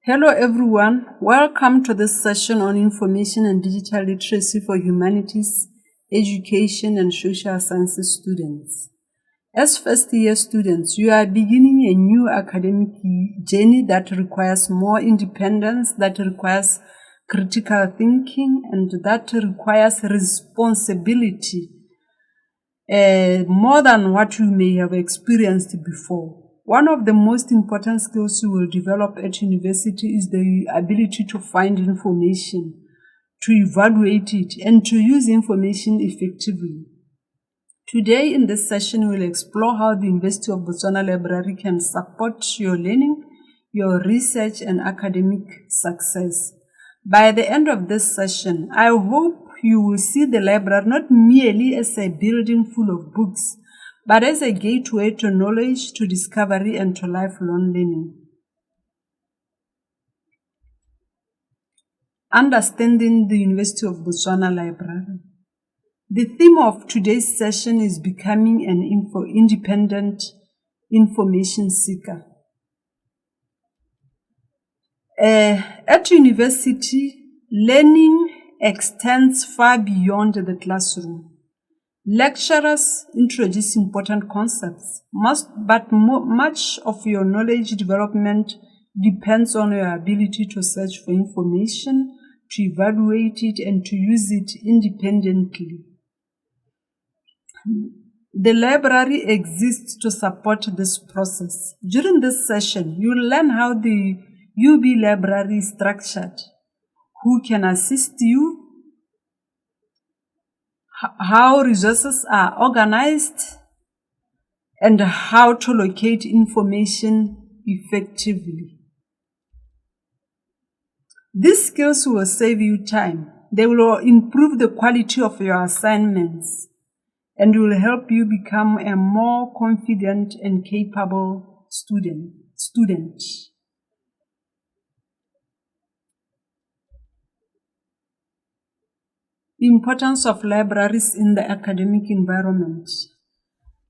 Hello everyone, welcome to this session on information and digital literacy for humanities, education and social sciences students. As first year students, you are beginning a new academic journey that requires more independence, that requires critical thinking, and that requires responsibility more than what you may have experienced before. One of the most important skills you will develop at university is the ability to find information, to evaluate it, and to use information effectively. Today in this session, we'll explore how the University of Botswana Library can support your learning, your research, and academic success. By the end of this session, I hope you will see the library not merely as a building full of books, but as a gateway to knowledge, to discovery, and to lifelong learning. Understanding the University of Botswana Library. The theme of today's session is becoming an independent information seeker. At university, learning extends far beyond the classroom. Lecturers introduce important concepts, but much of your knowledge development depends on your ability to search for information, to evaluate it, and to use it independently. The library exists to support this process. During this session, you'll learn how the UB library is structured, who can assist you, how resources are organized, and how to locate information effectively. These skills will save you time. They will improve the quality of your assignments and will help you become a more confident and capable student. Importance of libraries in the academic environment.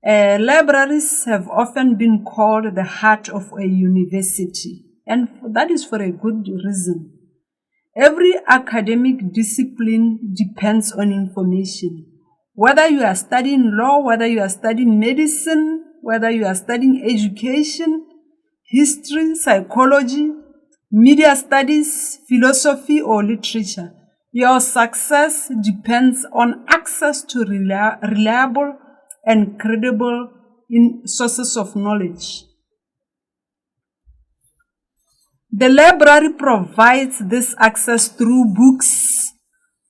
Libraries have often been called the heart of a university, and that is for a good reason. Every academic discipline depends on information. Whether you are studying law, whether you are studying medicine, whether you are studying education, history, psychology, media studies, philosophy, or literature, your success depends on access to reliable and credible sources of knowledge. The library provides this access through books,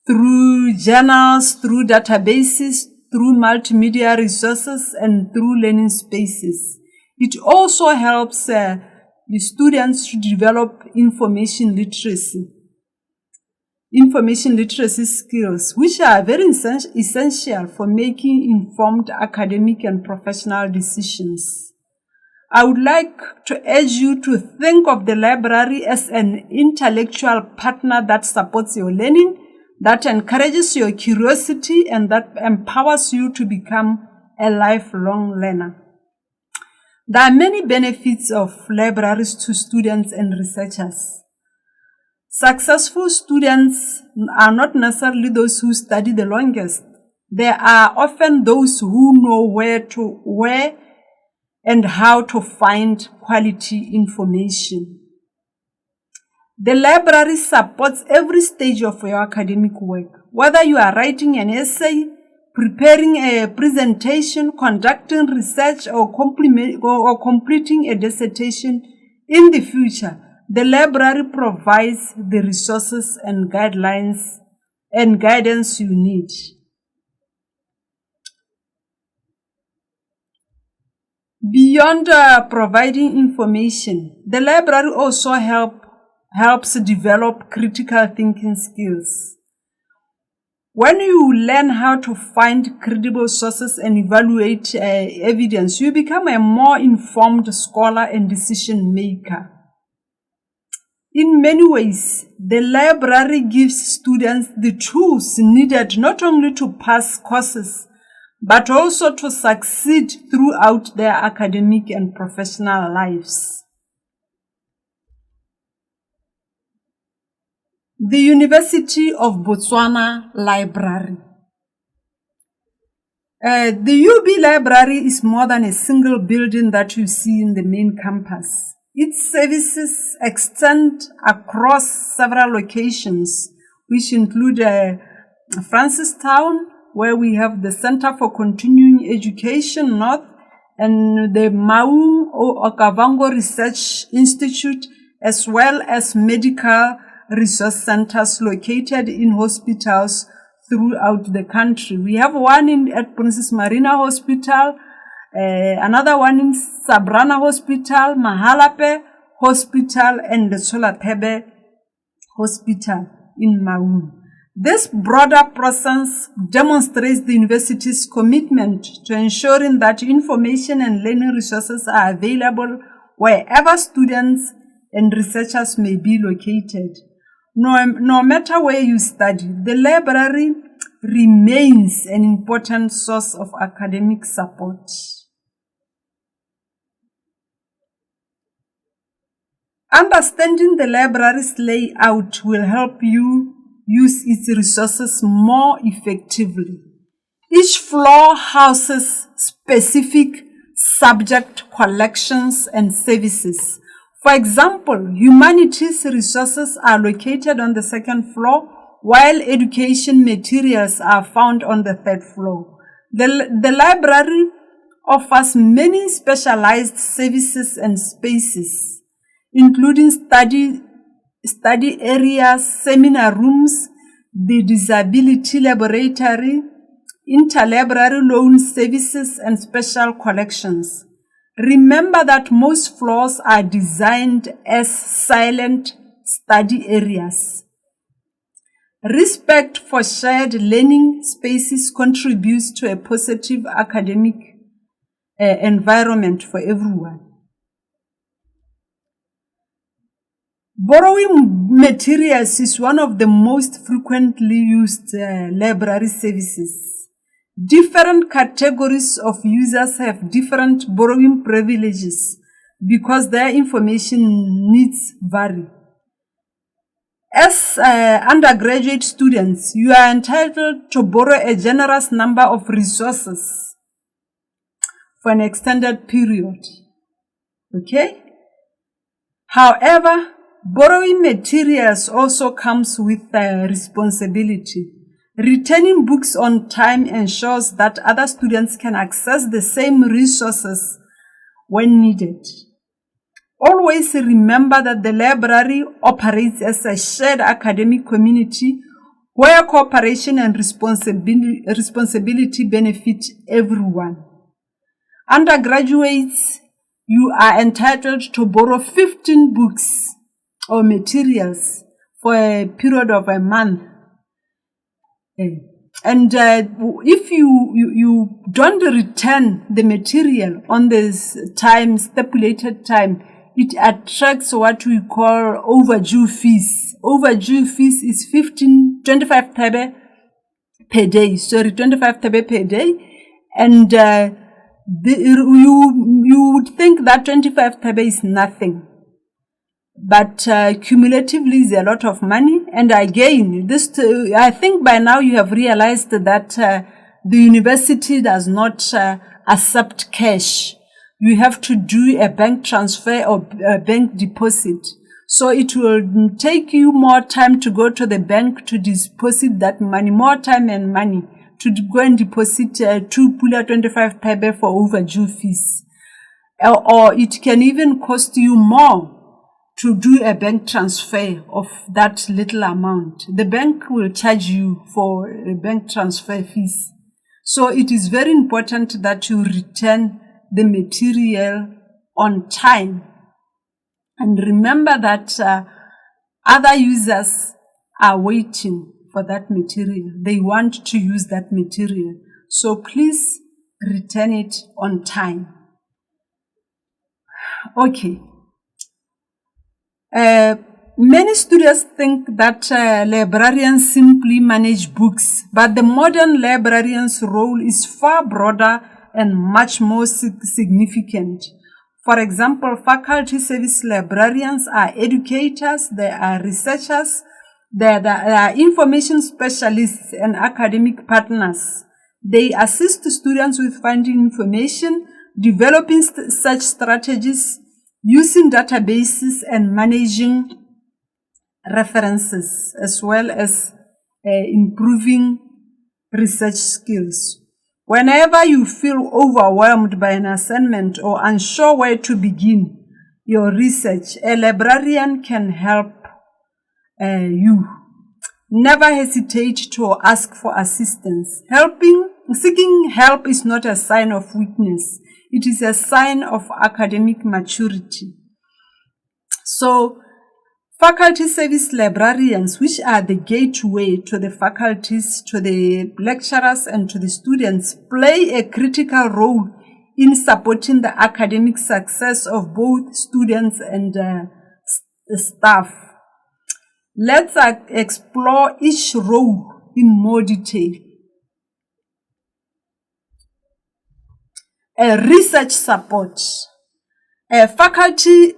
through journals, through databases, through multimedia resources, and through learning spaces. It also helps the students to develop information literacy skills, which are very essential for making informed academic and professional decisions. I would like to urge you to think of the library as an intellectual partner that supports your learning, that encourages your curiosity, and that empowers you to become a lifelong learner. There are many benefits of libraries to students and researchers. Successful students are not necessarily those who study the longest. They are often those who know where and how to find quality information. The library supports every stage of your academic work. Whether you are writing an essay, preparing a presentation, conducting research, or completing a dissertation in the future, the library provides the resources and guidelines and guidance you need. Beyond providing information, the library also helps develop critical thinking skills. When you learn how to find credible sources and evaluate evidence, you become a more informed scholar and decision maker. In many ways, the library gives students the tools needed not only to pass courses, but also to succeed throughout their academic and professional lives. The University of Botswana Library. The UB Library is more than a single building that you see in the main campus. Its services extend across several locations, which include Francistown, where we have the Center for Continuing Education North, and the Mau Okavango Research Institute, as well as medical resource centers located in hospitals throughout the country. We have one at Princess Marina Hospital, another one in Sabrana Hospital, Mahalape Hospital, and the Solathebe Hospital in Mau. This broader presence demonstrates the university's commitment to ensuring that information and learning resources are available wherever students and researchers may be located. No matter where you study, the library remains an important source of academic support. Understanding the library's layout will help you use its resources more effectively. Each floor houses specific subject collections and services. For example, humanities resources are located on the second floor, while education materials are found on the third floor. The library offers many specialized services and spaces, including study areas, seminar rooms, the disability laboratory, interlibrary loan services, and special collections. Remember that most floors are designed as silent study areas. Respect for shared learning spaces contributes to a positive academic environment for everyone. Borrowing materials is one of the most frequently used library services. Different categories of users have different borrowing privileges because their information needs vary. As undergraduate students, you are entitled to borrow a generous number of resources for an extended period. Okay? However, borrowing materials also comes with responsibility. Returning books on time ensures that other students can access the same resources when needed. Always remember that the library operates as a shared academic community where cooperation and responsibility benefit everyone. Undergraduates, you are entitled to borrow 15 books or materials for a period of a month. And if you don't return the material on this stipulated time, it attracts what we call overdue fees. Overdue fees is 25 thebe per day. 25 thebe per day. And you would think that 25 thebe is nothing. But cumulatively is a lot of money. And again, I think by now you have realized that the university does not accept cash. You have to do a bank transfer or a bank deposit. So it will take you more time to go to the bank to deposit that money, more time and money to go and deposit 25 thebe for overdue fees. Or it can even cost you more to do a bank transfer of that little amount. The bank will charge you for a bank transfer fees. So it is very important that you return the material on time. And remember that other users are waiting for that material. They want to use that material. So please return it on time. Okay. Many students think that librarians simply manage books, but the modern librarian's role is far broader and much more significant. For example, faculty service librarians are educators, they are researchers, There are information specialists and academic partners. They assist students with finding information, developing such strategies, using databases, and managing references, as well as improving research skills. Whenever you feel overwhelmed by an assignment or unsure where to begin your research, a librarian can help you. Never hesitate to ask for assistance. Seeking help is not a sign of weakness. It is a sign of academic maturity. So, faculty service librarians, which are the gateway to the faculties, to the lecturers, and to the students, play a critical role in supporting the academic success of both students and staff. Let's explore each role in more detail. Research support. Faculty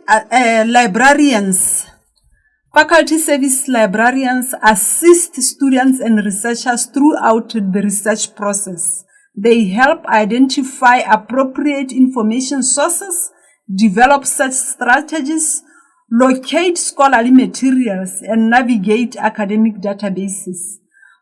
service librarians assist students and researchers throughout the research process. They help identify appropriate information sources, develop such strategies, locate scholarly materials, and navigate academic databases.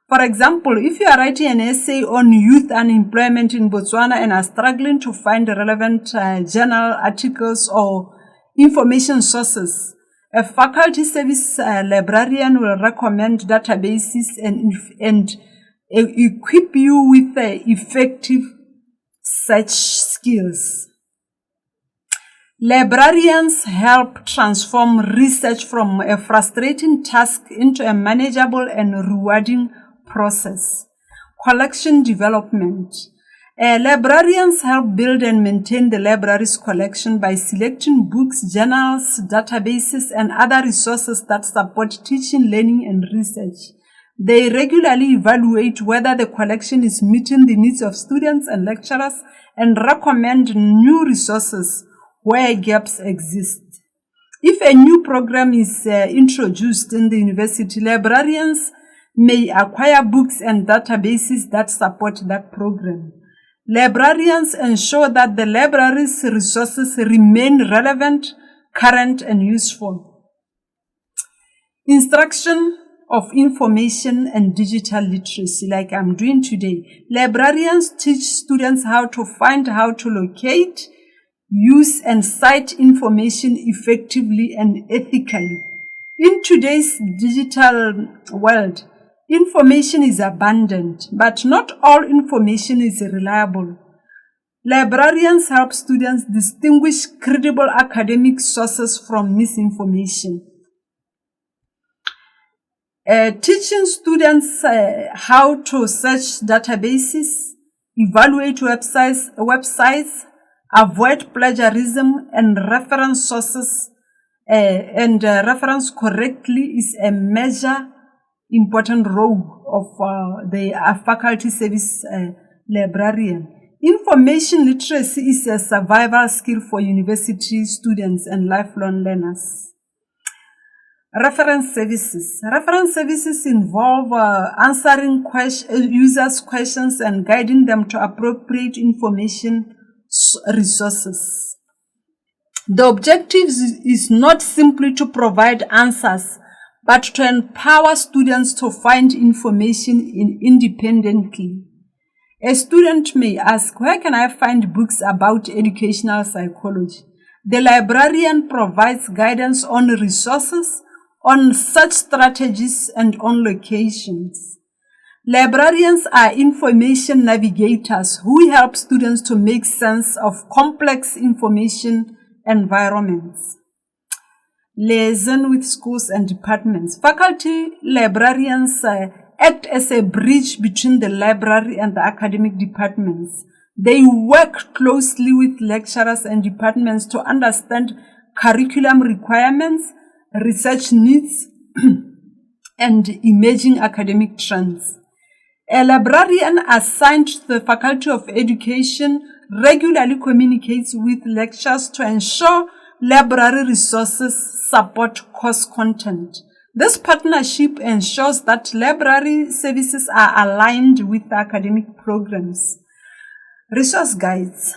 For example, if you are writing an essay on youth unemployment in Botswana and are struggling to find relevant journal articles or information sources, a faculty service librarian will recommend databases and equip you with effective search skills. Librarians help transform research from a frustrating task into a manageable and rewarding process. Collection development. Librarians help build and maintain the library's collection by selecting books, journals, databases, and other resources that support teaching, learning, and research. They regularly evaluate whether the collection is meeting the needs of students and lecturers and recommend new resources where gaps exist. If a new program is introduced in the university, librarians may acquire books and databases that support that program. Librarians ensure that the library's resources remain relevant, current, and useful. Instruction of information and digital literacy, like I'm doing today. Librarians teach students how to find, how to locate, use, and cite information effectively and ethically. In today's digital world, information is abundant, but not all information is reliable. Librarians help students distinguish credible academic sources from misinformation. Teaching students how to search databases, evaluate websites, avoid plagiarism, and reference sources and reference correctly is a major important role of the faculty service librarian. Information literacy is a survival skill for university students and lifelong learners. Reference services. Reference services involve answering users' questions and guiding them to appropriate information resources. The objective is not simply to provide answers, but to empower students to find information independently. A student may ask, where can I find books about educational psychology? The librarian provides guidance on resources, on search strategies, and on locations. Librarians are information navigators who help students to make sense of complex information environments. Liaison with schools and departments. Faculty librarians act as a bridge between the library and the academic departments. They work closely with lecturers and departments to understand curriculum requirements, research needs, and emerging academic trends. A librarian assigned to the Faculty of Education regularly communicates with lecturers to ensure library resources support course content. This partnership ensures that library services are aligned with academic programs. Resource guides.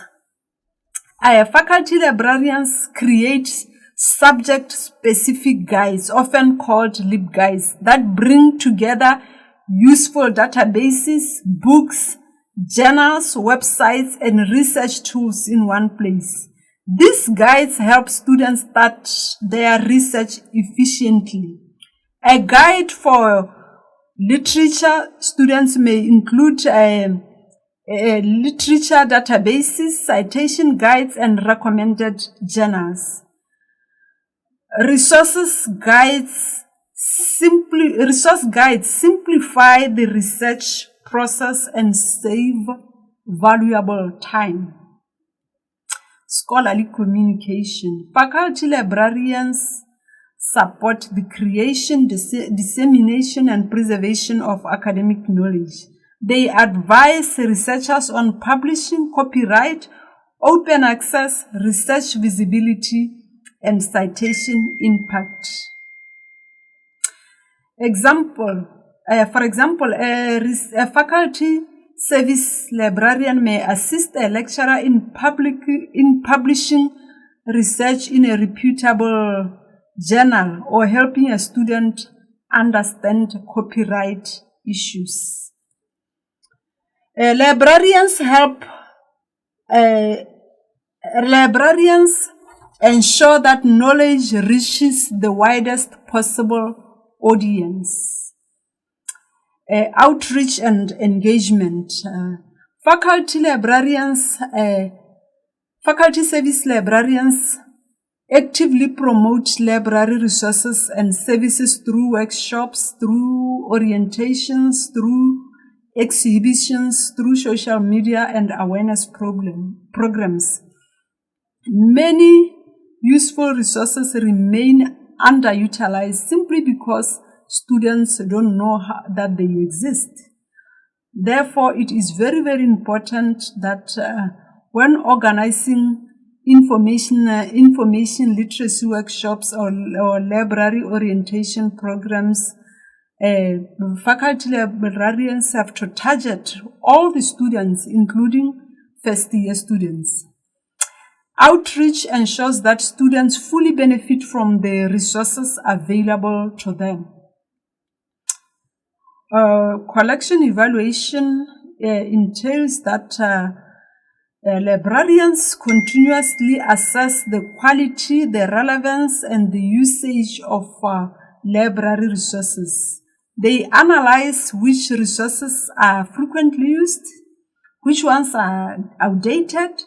Faculty librarians create subject-specific guides, often called LibGuides, that bring together useful databases, books, journals, websites, and research tools in one place. These guides help students start their research efficiently. A guide for literature students may include literature databases, citation guides, and recommended journals. Resource guides simplify the research process and save valuable time. Scholarly communication. Faculty librarians support the creation, dissemination, and preservation of academic knowledge. They advise researchers on publishing, copyright, open access, research visibility, and citation impact. For example, a faculty service librarian may assist a lecturer in publishing research in a reputable journal or helping a student understand copyright issues. Librarians ensure that knowledge reaches the widest possible audience. Outreach and engagement. Faculty service librarians actively promote library resources and services through workshops, through orientations, through exhibitions, through social media and awareness programs. Many useful resources remain underutilized simply because students don't know that they exist. Therefore, it is very, very important that when organizing information literacy workshops or library orientation programs, faculty librarians have to target all the students, including first-year students. Outreach ensures that students fully benefit from the resources available to them. Collection evaluation entails that librarians continuously assess the quality, the relevance, and the usage of library resources. They analyze which resources are frequently used, which ones are outdated,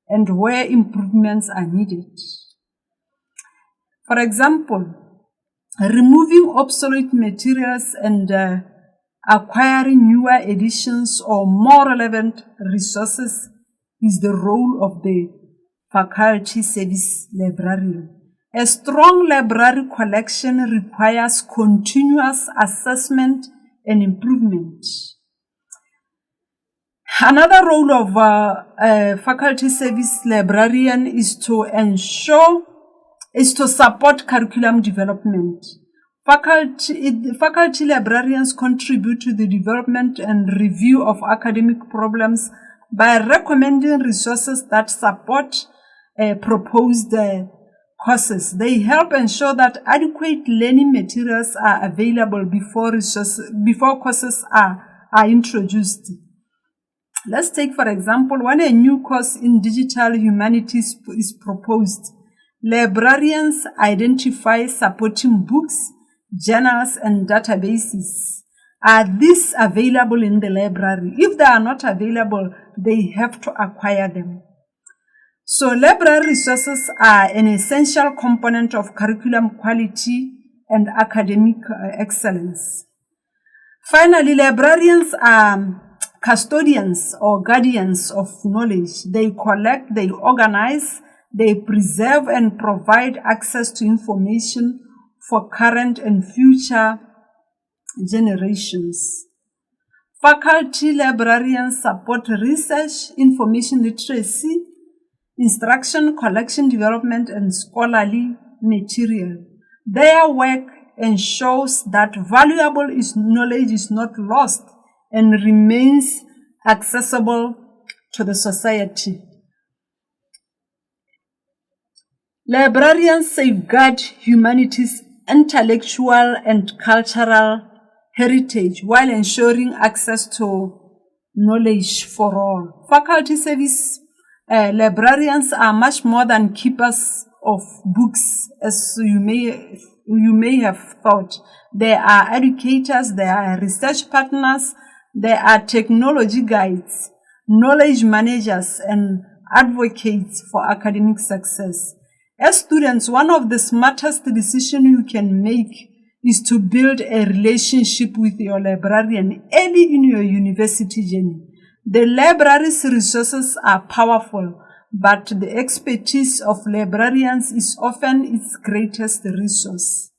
and where improvements are needed. For example, removing obsolete materials and acquiring newer editions or more relevant resources is the role of the faculty service librarian. A strong library collection requires continuous assessment and improvement. Another role of a faculty service librarian is to support curriculum development. Faculty librarians contribute to the development and review of academic problems by recommending resources that support proposed courses. They help ensure that adequate learning materials are available before courses are introduced. Let's take, for example, when a new course in digital humanities is proposed, librarians identify supporting books, journals, and databases. Are these available in the library? If they are not available, they have to acquire them. So library resources are an essential component of curriculum quality and academic excellence. Finally, librarians are custodians or guardians of knowledge. They collect, they organize, they preserve and provide access to information for current and future generations. Faculty librarians support research, information literacy, instruction, collection development, and scholarly material. Their work ensures that valuable knowledge is not lost and remains accessible to the society. Librarians safeguard humanity's intellectual and cultural heritage while ensuring access to knowledge for all. Faculty service librarians are much more than keepers of books, as you may have thought. They are educators, they are research partners, they are technology guides, knowledge managers, and advocates for academic success. As students, one of the smartest decisions you can make is to build a relationship with your librarian early in your university journey. The library's resources are powerful, but the expertise of librarians is often its greatest resource.